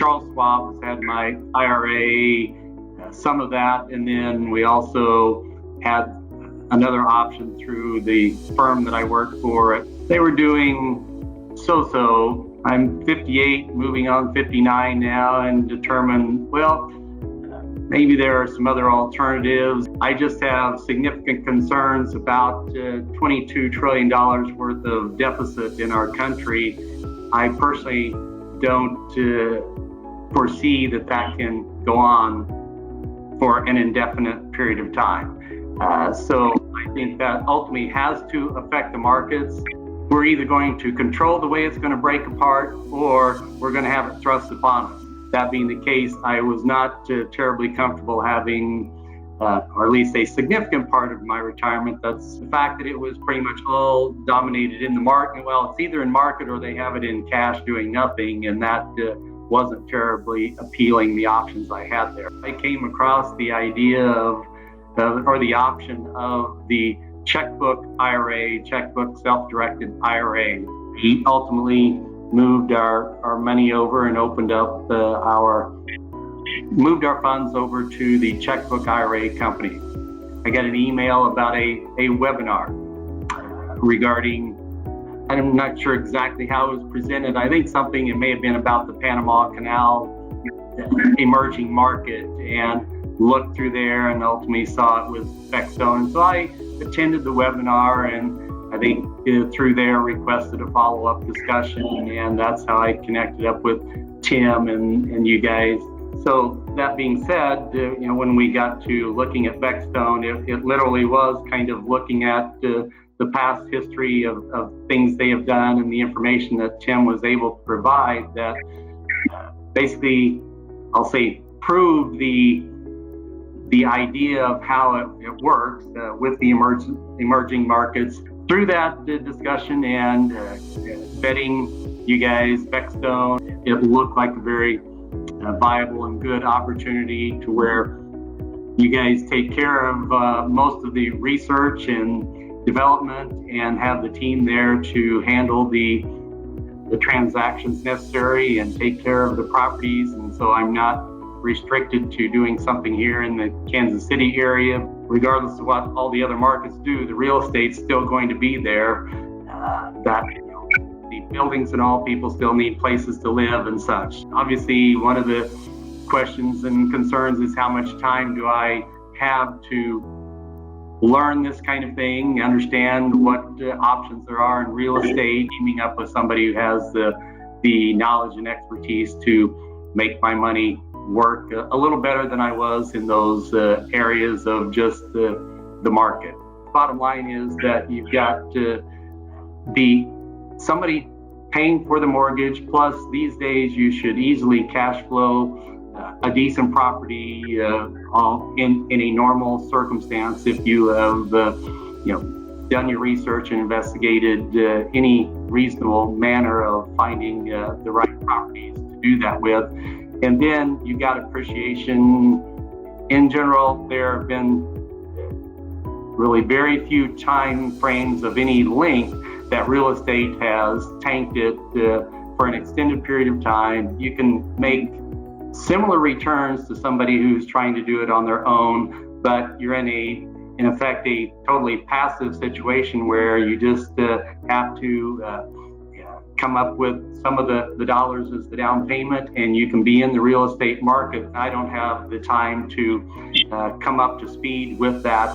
Charles Schwab has had my IRA, some of that, and then we also had another option through the firm that I worked for. They were doing so-so. I'm 58, moving on 59 now, and determined, well, maybe there are some other alternatives. I just have significant concerns about $22 trillion worth of deficit in our country. I personally don't foresee that can go on for an indefinite period of time. So I think that ultimately has to affect the markets. We're either going to control the way it's going to break apart, or we're going to have it thrust upon us. That being the case, I was not terribly comfortable having, or at least a significant part of my retirement. That's the fact that it was pretty much all dominated in the market. Well, it's either in market or they have it in cash doing nothing, and that wasn't terribly appealing, the options I had there. I came across the idea of, or the option of the checkbook IRA, checkbook self-directed IRA. We ultimately moved our money over and opened up moved our funds over to the checkbook IRA company. I got an email about a webinar regarding, I'm not sure exactly how it was presented. I think it may have been about the Panama Canal emerging market, and looked through there and ultimately saw it was Beckstone. So I attended the webinar, and I think through there requested a follow-up discussion, and that's how I connected up with Tim and you guys. So that being said, when we got to looking at Beckstone, it literally was kind of looking at the past history of things they have done and the information that Tim was able to provide that basically, I'll say, proved the idea of how it works with the emerging markets. Through that discussion and vetting you guys, Beckstone, it looked like a very viable and good opportunity to where you guys take care of most of the research and development and have the team there to handle the transactions necessary and take care of the properties. And so I'm not restricted to doing something here in the Kansas City area. Regardless of what all the other markets do, the real estate's still going to be there. The buildings and all, people still need places to live and such. Obviously, one of the questions and concerns is how much time do I have to learn this kind of thing, understand what options there are in real estate, teaming up with somebody who has the knowledge and expertise to make my money work a little better than I was in those areas of just the market. Bottom line is that you've got somebody paying for the mortgage, plus these days you should easily cash flow a decent property in a normal circumstance if you have done your research and investigated any reasonable manner of finding the right properties to do that with. And then you got appreciation. In general, there have been really very few time frames of any length that real estate has tanked it for an extended period of time. You can make similar returns to somebody who's trying to do it on their own, but you're in effect, a totally passive situation where you just have to come up with some of the dollars as the down payment, and you can be in the real estate market. I don't have the time to come up to speed with that.